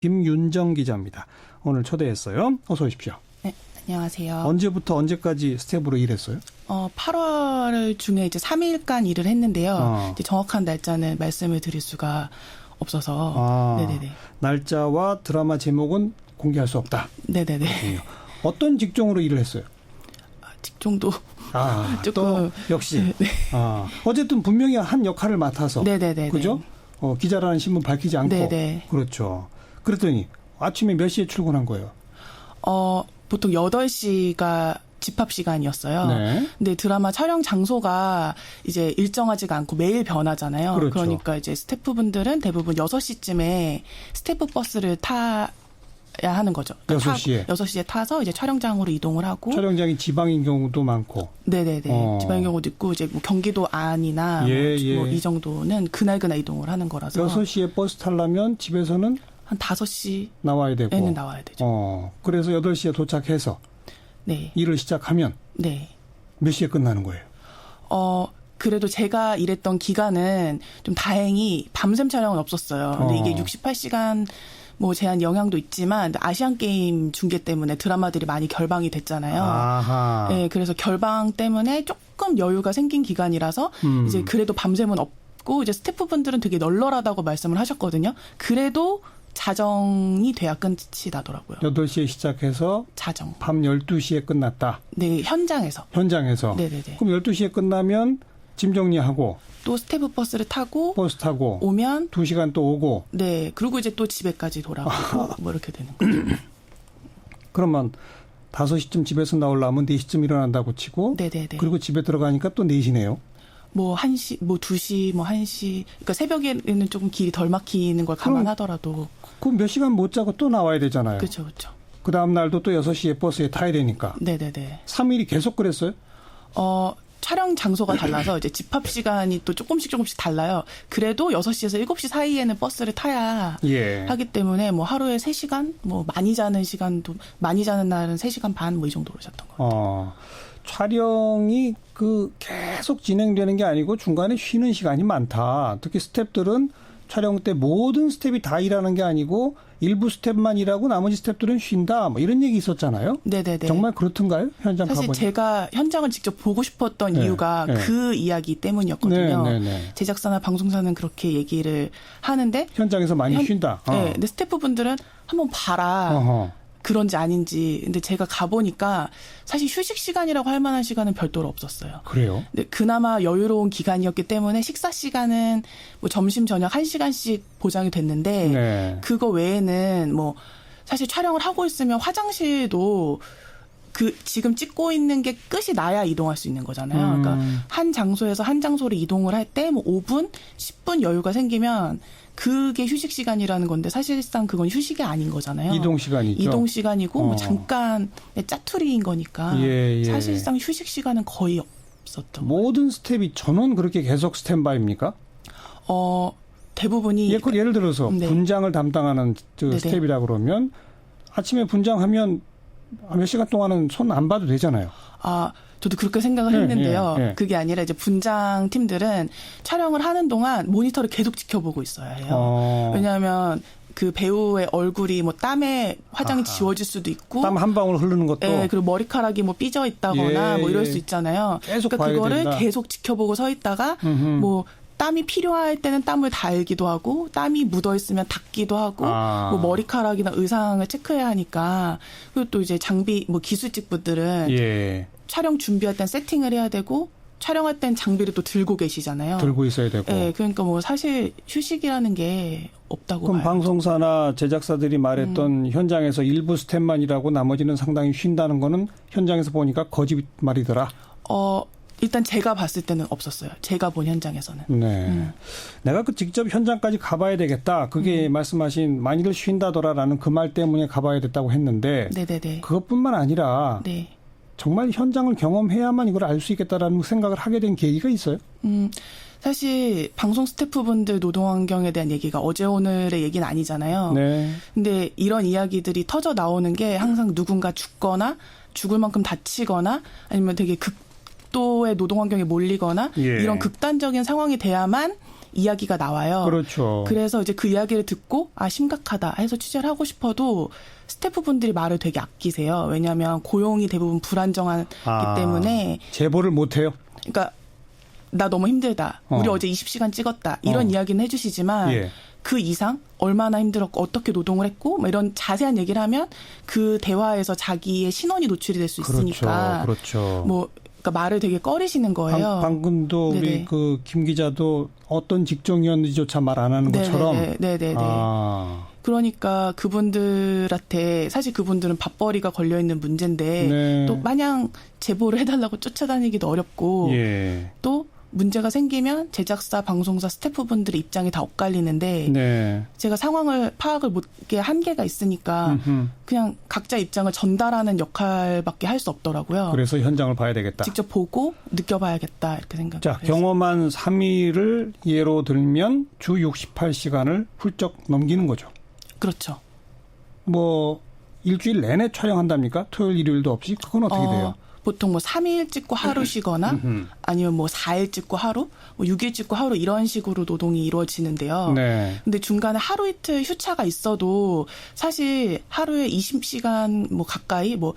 김윤정 기자입니다. 오늘 초대했어요. 어서 오십시오. 네, 안녕하세요. 언제부터 언제까지 스텝으로 일했어요? 8월 중에 이제 3일간 일을 했는데요. 이제 정확한 날짜는 말씀을 드릴 수가 없어서. 네네네. 날짜와 드라마 제목은 공개할 수 없다. 네네네. 그렇군요. 어떤 직종으로 일을 했어요? 직종도 조금. 또 역시. 네. 어쨌든 분명히 한 역할을 맡아서. 네네네. 그죠? 기자라는 신분 밝히지 않고. 네네. 그렇죠. 그랬더니 아침에 몇 시에 출근한 거예요? 보통 8시가 집합 시간이었어요. 네. 근데 드라마 촬영 장소가 이제 일정하지가 않고 매일 변하잖아요. 그렇죠. 그러니까 이제 스태프분들은 대부분 6시쯤에 스태프 버스를 타야 하는 거죠. 그러니까 6시에? 6시에 타서 이제 촬영장으로 이동을 하고. 촬영장이 지방인 경우도 많고. 네네네. 지방인 경우도 있고, 이제 뭐 경기도 안이나 뭐 이 정도는 그날 이동을 하는 거라서. 6시에 버스 타려면 집에서는 한 5시 나와야 되고. 에는 나와야 되죠. 그래서 8시에 도착해서 네. 일을 시작하면 네. 몇 시에 끝나는 거예요? 그래도 제가 일했던 기간은 좀 다행히 밤샘 촬영은 없었어요. 근데 이게 68시간 뭐 제한 영향도 있지만 아시안 게임 중계 때문에 드라마들이 많이 결방이 됐잖아요. 아하. 네, 그래서 결방 때문에 조금 여유가 생긴 기간이라서 이제 그래도 밤샘은 없고 이제 스태프분들은 되게 널널하다고 말씀을 하셨거든요. 그래도 자정이 돼야 끝이 나더라고요. 8시에 시작해서 자정. 밤 12시에 끝났다. 네, 현장에서. 현장에서. 네네네. 그럼 12시에 끝나면 짐 정리하고 또 스태프 버스를 타고 버스 타고 오면 2시간 또 오고. 네, 그리고 이제 또 집에까지 돌아오고 뭐 이렇게 되는 거죠. 그러면 5시쯤 집에서 나오려면 4시쯤 일어난다고 치고. 네네네. 그리고 집에 들어가니까 또 4시네요. 뭐 1시, 뭐 2시, 뭐 1시. 그러니까 새벽에는 조금 길이 덜 막히는 걸 감안하더라도. 그럼 몇 시간 못 자고 또 나와야 되잖아요. 그렇죠, 그렇죠. 그 다음 날도 또 6시에 버스에 타야 되니까. 네네네. 3일이 계속 그랬어요? 촬영 장소가 달라서 이제 집합 시간이 또 조금씩 달라요. 그래도 6시에서 7시 사이에는 버스를 타야 하기 때문에 뭐 하루에 3시간, 뭐 많이 자는 날은 3시간 반 뭐 이 정도로 잤던 거예요. 촬영이 계속 진행되는 게 아니고 중간에 쉬는 시간이 많다. 특히 스태프들은 촬영 때 모든 스태프이 다 일하는 게 아니고 일부 스태프만 일하고 나머지 스태프들은 쉰다. 뭐 이런 얘기 있었잖아요. 네네네. 정말 그렇던가요? 현장 사실 가보니. 제가 현장을 직접 보고 싶었던 이유가 그 이야기 때문이었거든요. 제작사나 방송사는 그렇게 얘기를 하는데 현장에서 많이 쉰다. 네, 근데 스태프분들은 한번 봐라. 그런지 아닌지. 근데 제가 가보니까 사실 휴식 시간이라고 할 만한 시간은 별도로 없었어요. 그래요? 근데 그나마 여유로운 기간이었기 때문에 식사 시간은 뭐 점심 저녁 1시간씩 보장이 됐는데 그거 외에는 뭐 사실 촬영을 하고 있으면 화장실도 지금 찍고 있는 게 끝이 나야 이동할 수 있는 거잖아요. 그러니까 한 장소에서 한 장소로 이동을 할 때 뭐 5분, 10분 여유가 생기면 그게 휴식 시간이라는 건데 사실상 그건 휴식이 아닌 거잖아요. 이동 시간이죠. 이동 시간이고 뭐 잠깐의 짜투리인 거니까 사실상 휴식 시간은 거의 없었던 거예요. 모든 스텝이 전원 그렇게 계속 스탠바이입니까? 대부분이 예를 들어서 분장을 담당하는 스텝이라 그러면 아침에 분장하면 몇 시간 동안은 손 안 봐도 되잖아요. 저도 그렇게 생각을 했는데요. 그게 아니라 이제 분장 팀들은 촬영을 하는 동안 모니터를 계속 지켜보고 있어야 해요. 왜냐하면 그 배우의 얼굴이 뭐 땀에 화장이 지워질 수도 있고 땀 한 방울 흐르는 것도 그리고 머리카락이 뭐 삐져 있다거나 뭐 이럴 수 있잖아요. 계속 그러니까 봐야 그거를 된다. 계속 지켜보고 서 있다가 뭐 땀이 필요할 때는 땀을 달기도 하고 땀이 묻어 있으면 닦기도 하고 뭐 머리카락이나 의상을 체크해야 하니까 그리고 또 이제 장비 뭐 기술직분들은 촬영 준비할 땐 세팅을 해야 되고 촬영할 땐 장비를 또 들고 계시잖아요. 들고 있어야 되고. 그러니까 뭐 사실 휴식이라는 게 없다고 그럼 봐요. 방송사나 제작사들이 말했던 현장에서 일부 스텝만 일하고 나머지는 상당히 쉰다는 거는 현장에서 보니까 거짓말이더라. 일단 제가 봤을 때는 없었어요. 제가 본 현장에서는. 내가 직접 현장까지 가봐야 되겠다. 그게 말씀하신 많이들 쉰다더라라는 그 말 때문에 가봐야 됐다고 했는데 그것뿐만 아니라 정말 현장을 경험해야만 이걸 알 수 있겠다라는 생각을 하게 된 계기가 있어요? 사실 방송 스태프분들 노동환경에 대한 얘기가 어제 오늘의 얘기는 아니잖아요. 근데 이런 이야기들이 터져 나오는 게 항상 누군가 죽거나 죽을 만큼 다치거나 아니면 되게 극도의 노동환경에 몰리거나 이런 극단적인 상황이 돼야만 이야기가 나와요. 그렇죠. 그래서 이제 그 이야기를 듣고 심각하다 해서 취재를 하고 싶어도 스태프분들이 말을 되게 아끼세요. 왜냐하면 고용이 대부분 불안정하기 때문에 제보를 못 해요. 그러니까 나 너무 힘들다. 우리 어제 20시간 찍었다. 이런 이야기는 해주시지만 예. 그 이상 얼마나 힘들었고 어떻게 노동을 했고 뭐 이런 자세한 얘기를 하면 그 대화에서 자기의 신원이 노출이 될 수 있으니까 그렇죠. 뭐 그러니까 말을 되게 꺼리시는 거예요. 방금도 네네. 우리 그 김 기자도 어떤 직종이었는지조차 말 안 하는 것처럼. 네네네. 그러니까 그분들한테 사실 그분들은 밥벌이가 걸려 있는 문제인데 네. 또 마냥 제보를 해달라고 쫓아다니기도 어렵고 예. 또 문제가 생기면 제작사, 방송사, 스태프분들의 입장이 다 엇갈리는데 네. 제가 상황을 파악을 못하게 한계가 있으니까 그냥 각자 입장을 전달하는 역할밖에 할 수 없더라고요. 그래서 현장을 봐야 되겠다. 직접 보고 느껴봐야겠다 이렇게 생각해요. 자, 경험한 3일을 예로 들면 주 68시간을 훌쩍 넘기는 거죠. 그렇죠. 뭐 일주일 내내 촬영한답니까? 토요일, 일요일도 없이? 그건 어떻게 돼요? 보통 뭐 3일 찍고 하루 쉬거나 아니면 뭐 4일 찍고 하루, 뭐 6일 찍고 하루 이런 식으로 노동이 이루어지는데요. 네. 근데 중간에 하루 이틀 휴차가 있어도 사실 하루에 20시간 뭐 가까이 뭐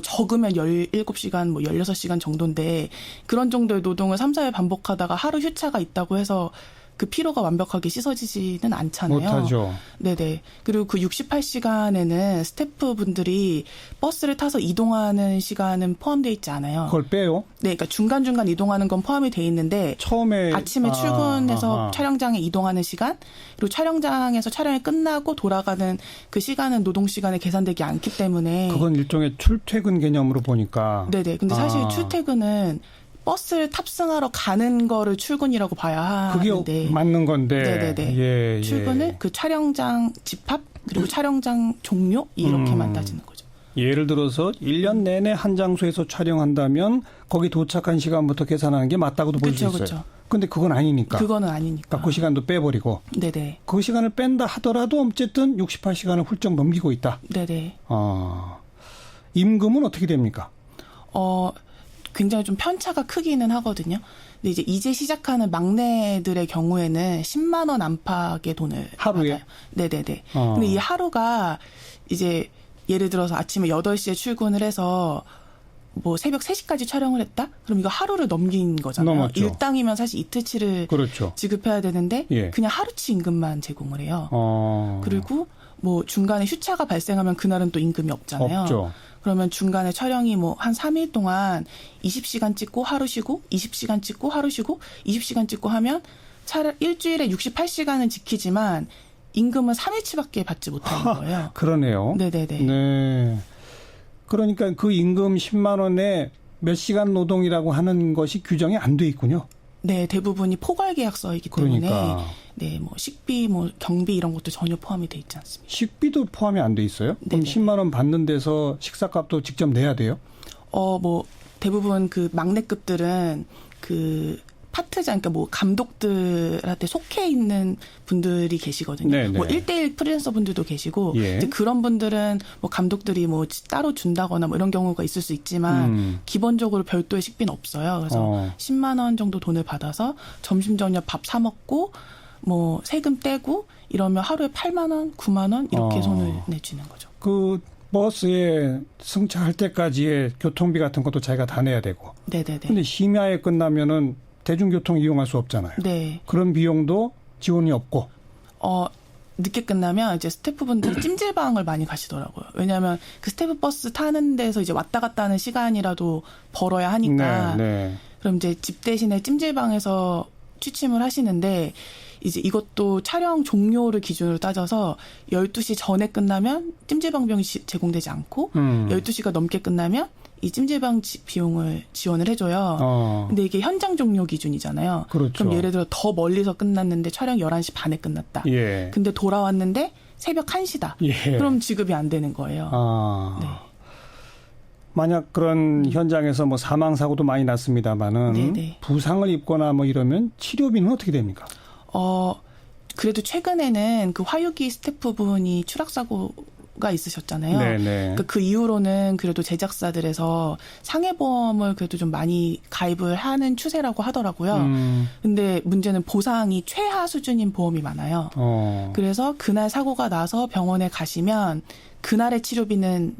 적으면 17시간, 뭐 16시간 정도인데 그런 정도의 노동을 3, 4일 반복하다가 하루 휴차가 있다고 해서 그 피로가 완벽하게 씻어지지는 않잖아요. 못하죠. 네네. 그리고 그 68시간에는 스태프분들이 버스를 타서 이동하는 시간은 포함되어 있지 않아요. 그걸 빼요? 네, 그러니까 중간중간 이동하는 건 포함이 돼 있는데 처음에 아침에 출근해서 촬영장에 이동하는 시간 그리고 촬영장에서 촬영이 끝나고 돌아가는 그 시간은 노동 시간에 계산되지 않기 때문에 그건 일종의 출퇴근 개념으로 보니까. 네네. 근데 사실 출퇴근은 버스를 탑승하러 가는 거를 출근이라고 봐야 그게 하는데. 맞는 건데. 네네네. 예, 출근을 그 촬영장 집합 그리고 촬영장 종료 이렇게만 따지는 거죠. 예를 들어서 1년 내내 한 장소에서 촬영한다면 거기 도착한 시간부터 계산하는 게 맞다고도 볼 수 있어요. 그렇죠. 근데 그건 아니니까. 그거는 아니니까. 그러니까 그 시간도 빼버리고. 네네. 그 시간을 뺀다 하더라도 어쨌든 68시간을 훌쩍 넘기고 있다. 네네. 임금은 어떻게 됩니까? 굉장히 좀 편차가 크기는 하거든요. 근데 이제 시작하는 막내들의 경우에는 10만 원 안팎의 돈을 하루에? 받아요. 네네네. 근데 이 하루가 이제 예를 들어서 아침에 8시에 출근을 해서 뭐 새벽 3시까지 촬영을 했다? 그럼 이거 하루를 넘긴 거잖아요. 넘었죠. 일당이면 사실 이틀치를 그렇죠. 지급해야 되는데 예. 그냥 하루치 임금만 제공을 해요. 그리고 뭐 중간에 휴차가 발생하면 그날은 또 임금이 없잖아요. 없죠. 그러면 중간에 촬영이 뭐 한 3일 동안 20시간 찍고 하루 쉬고 20시간 찍고 하루 쉬고 20시간 찍고 하면 일주일에 68시간은 지키지만 임금은 3일치밖에 받지 못하는 거예요. 그러네요. 네네네. 네. 그러니까 그 임금 10만 원에 몇 시간 노동이라고 하는 것이 규정이 안 돼 있군요. 네, 대부분이 포괄 계약서이기 때문에 그러니까. 네, 뭐 식비, 뭐 경비 이런 것도 전혀 포함이 돼 있지 않습니다. 식비도 포함이 안 돼 있어요? 그럼 네네. 10만 원 받는 데서 식사값도 직접 내야 돼요? 뭐 대부분 그 막내급들은 그 파트장, 그러니까 뭐 감독들한테 속해 있는 분들이 계시거든요. 네네. 뭐 1대1 프리랜서 분들도 계시고, 예. 이제 그런 분들은 뭐 감독들이 뭐 따로 준다거나 뭐 이런 경우가 있을 수 있지만, 기본적으로 별도의 식비는 없어요. 그래서 10만 원 정도 돈을 받아서 점심, 저녁 밥 사 먹고, 뭐 세금 떼고, 이러면 하루에 8만 원, 9만 원 이렇게 손을 내주는 거죠. 그 버스에 승차할 때까지의 교통비 같은 것도 자기가 다 내야 되고. 네네네. 근데 심야에 끝나면은 대중교통 이용할 수 없잖아요. 네. 그런 비용도 지원이 없고. 늦게 끝나면 이제 스태프분들이 찜질방을 많이 가시더라고요. 왜냐하면 그 스태프 버스 타는 데서 이제 왔다 갔다 하는 시간이라도 벌어야 하니까. 네. 그럼 이제 집 대신에 찜질방에서 취침을 하시는데 이제 이것도 촬영 종료를 기준으로 따져서 12시 전에 끝나면 찜질방 비용이 제공되지 않고 12시가 넘게 끝나면 이 찜질방 비용을 지원을 해줘요. 근데 이게 현장 종료 기준이잖아요. 그렇죠. 그럼 예를 들어 더 멀리서 끝났는데 촬영 11시 반에 끝났다. 예. 근데 돌아왔는데 새벽 1시다. 예. 그럼 지급이 안 되는 거예요. 네. 만약 그런 현장에서 뭐 사망사고도 많이 났습니다마는 네네. 부상을 입거나 뭐 이러면 치료비는 어떻게 됩니까? 그래도 최근에는 그 화유기 스태프분이 추락사고 가 있으셨잖아요. 네네. 그러니까 그 이후로는 그래도 제작사들에서 상해보험을 그래도 좀 많이 가입을 하는 추세라고 하더라고요. 근데 문제는 보상이 최하 수준인 보험이 많아요. 그래서 그날 사고가 나서 병원에 가시면 그날의 치료비는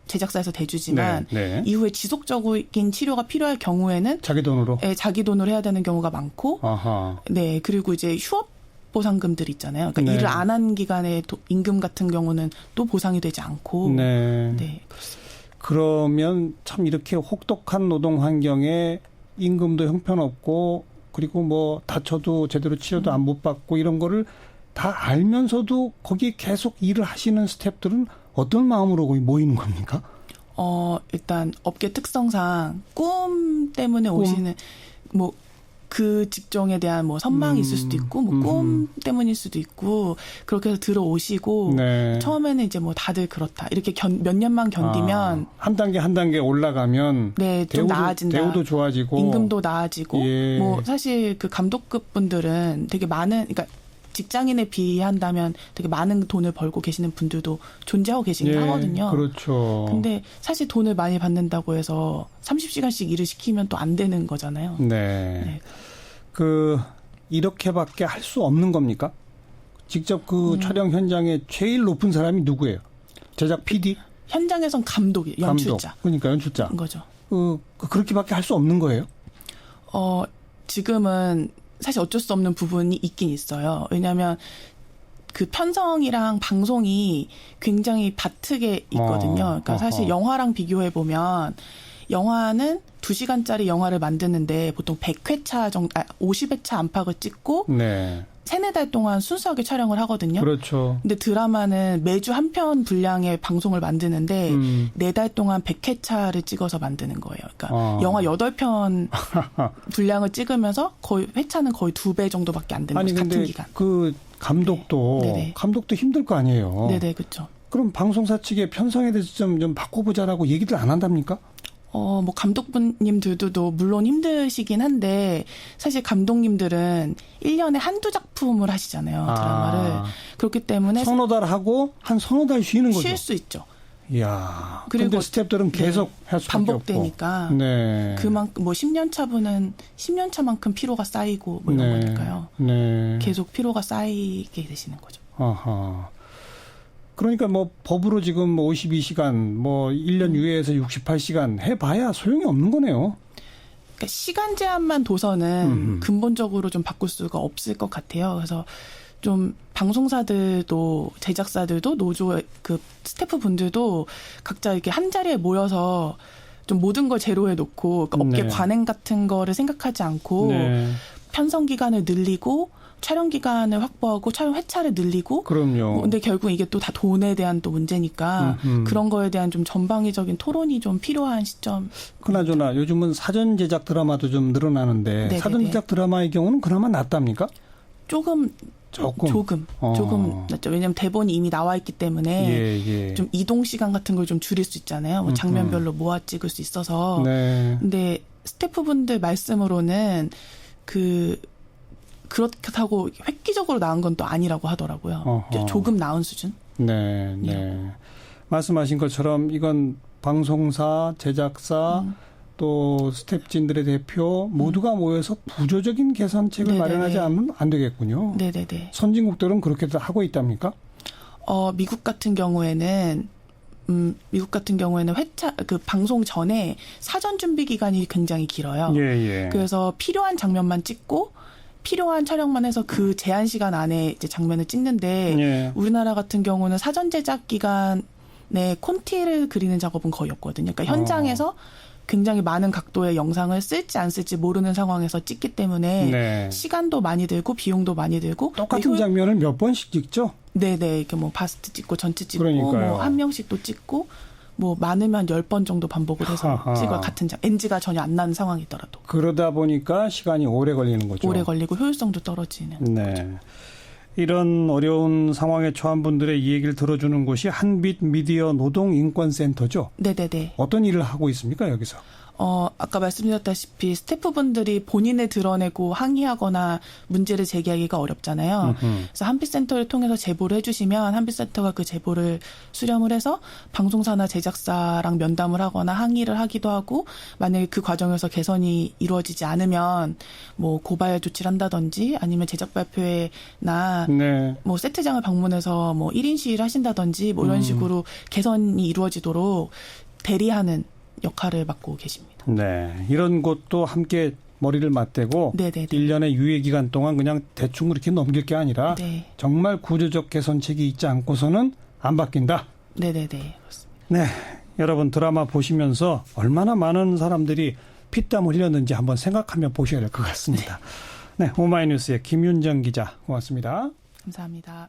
제작사에서 대주지만 이후에 지속적인 치료가 필요할 경우에는 자기 돈으로? 네, 자기 돈으로 해야 되는 경우가 많고 네, 그리고 이제 휴업 보상금들 있잖아요. 그러니까 일을 안 한 기간에 임금 같은 경우는 또 보상이 되지 않고. 네, 그렇습니다. 그러면 참 이렇게 혹독한 노동 환경에 임금도 형편없고 그리고 뭐 다쳐도 제대로 치료도 안 못 받고 이런 거를 다 알면서도 거기 계속 일을 하시는 스태프들은 어떤 마음으로 거기 모이는 겁니까? 일단 업계 특성상 꿈 때문에 오시는 뭐 그 직종에 대한 뭐 선망이 있을 수도 있고 뭐 꿈 때문일 수도 있고 그렇게 해서 들어오시고 처음에는 이제 뭐 다들 그렇다 이렇게 몇 년만 견디면 한 단계 올라가면 네, 좀 나아진다. 대우도 좋아지고 임금도 나아지고 뭐 사실 그 감독급 분들은 되게 많은 그러니까 직장인에 비한다면 되게 많은 돈을 벌고 계시는 분들도 존재하고 계시긴 하거든요. 그렇죠. 근데 사실 돈을 많이 받는다고 해서 30시간씩 일을 시키면 또 안 되는 거잖아요. 네. 이렇게밖에 할 수 없는 겁니까? 직접 그 촬영 현장에 제일 높은 사람이 누구예요? 제작 PD? 현장에선 감독이에요. 연출자. 감독. 그러니까 연출자. 거죠. 그렇게밖에 할 수 없는 거예요? 지금은 사실 어쩔 수 없는 부분이 있긴 있어요. 왜냐하면 그 편성이랑 방송이 굉장히 바트게 있거든요. 그러니까 사실 영화랑 비교해 보면 영화는 2시간짜리 영화를 만드는데 보통 100회차 정도, 50회차 안팎을 찍고 세네 달 동안 순수하게 촬영을 하거든요. 그렇죠. 근데 드라마는 매주 한 편 분량의 방송을 만드는데 4달 동안 100회차를 찍어서 만드는 거예요. 그러니까 영화 8편 분량을 찍으면서 거의 회차는 거의 2배 정도밖에 안 되는 거죠. 같은 기간. 그 감독도 감독도 힘들 거 아니에요. 네네, 그렇죠. 그럼 방송사 측의 편성에 대해서 좀 바꿔보자라고 얘기들 안 한답니까? 뭐 감독님들도 물론 힘드시긴 한데 사실 감독님들은 1년에 한두 작품을 하시잖아요. 드라마를. 그렇기 때문에 서너 달 하고 한 서너 달 쉬는 거죠. 쉴 수 있죠. 이야. 그리고 스태프들은 계속 할 수밖에 반복되니까. 없고. 네. 그만큼 뭐 10년 차분은 10년 차만큼 피로가 쌓이고 뭐 이런 거니까요. 계속 피로가 쌓이게 되시는 거죠. 아하. 그러니까 뭐 법으로 지금 뭐 52시간, 뭐 1년 유예해서 68시간 해봐야 소용이 없는 거네요. 그러니까 시간 제한만 둬서는 근본적으로 좀 바꿀 수가 없을 것 같아요. 그래서 좀 방송사들도 제작사들도 노조의 그 스태프분들도 각자 이렇게 한 자리에 모여서 좀 모든 걸 제로에 놓고 그러니까 업계 관행 같은 거를 생각하지 않고 편성 기간을 늘리고 촬영 기간을 확보하고 촬영 회차를 늘리고. 그럼요. 근데 결국 이게 또 다 돈에 대한 또 문제니까 그런 거에 대한 좀 전방위적인 토론이 좀 필요한 시점. 그나저나 요즘은 사전 제작 드라마도 좀 늘어나는데 사전 제작 드라마의 경우는 그나마 낫답니까? 조금 낫죠. 왜냐하면 대본이 이미 나와 있기 때문에 좀 이동 시간 같은 걸 좀 줄일 수 있잖아요. 뭐 장면별로 모아 찍을 수 있어서. 근데 스태프분들 말씀으로는 그렇다고 획기적으로 나은 건 또 아니라고 하더라고요. 조금 나은 수준? 네. 말씀하신 것처럼 이건 방송사, 제작사, 또 스태프진들의 대표 모두가 모여서 구조적인 개선책을 마련하지 않으면 안 되겠군요. 네네네. 선진국들은 그렇게도 하고 있답니까? 미국 같은 경우에는 회차 그 방송 전에 사전 준비 기간이 굉장히 길어요. 그래서 필요한 장면만 찍고 필요한 촬영만 해서 그 제한 시간 안에 이제 장면을 찍는데 우리나라 같은 경우는 사전 제작 기간에 콘티를 그리는 작업은 거의 없거든요. 그러니까 현장에서 굉장히 많은 각도의 영상을 쓸지 안 쓸지 모르는 상황에서 찍기 때문에 시간도 많이 들고 비용도 많이 들고 똑같은 장면을 몇 번씩 찍죠? 네네. 이렇게 뭐 바스트 찍고 전체 찍고 뭐 한 명씩 또 찍고 뭐 많으면 10번 정도 반복을 해서 찍어요. 같은 NG가 전혀 안 나는 상황이더라도. 그러다 보니까 시간이 오래 걸리는 거죠. 오래 걸리고 효율성도 떨어지는 거죠. 이런 어려운 상황에 처한 분들의 이 얘기를 들어주는 곳이 한빛 미디어 노동인권센터죠? 네네네. 어떤 일을 하고 있습니까, 여기서? 아까 말씀드렸다시피 스태프분들이 본인을 드러내고 항의하거나 문제를 제기하기가 어렵잖아요. 그래서 한빛센터를 통해서 제보를 해주시면 한빛센터가 그 제보를 수렴을 해서 방송사나 제작사랑 면담을 하거나 항의를 하기도 하고 만약에 그 과정에서 개선이 이루어지지 않으면 뭐 고발 조치를 한다든지 아니면 제작 발표회나 네. 뭐 세트장을 방문해서 뭐 1인 시위를 하신다든지 뭐 이런 식으로 개선이 이루어지도록 대리하는 역할을 맡고 계십니다. 네. 이런 것도 함께 머리를 맞대고 네네네. 1년의 유예 기간 동안 그냥 대충 그렇게 넘길 게 아니라 네. 정말 구조적 개선책이 있지 않고서는 안 바뀐다. 네네네. 그렇습니다. 네. 여러분 드라마 보시면서 얼마나 많은 사람들이 피땀을 흘렸는지 한번 생각하며 보셔야 될 것 같습니다. 네. 오마이뉴스의 김윤정 기자 고맙습니다. 감사합니다.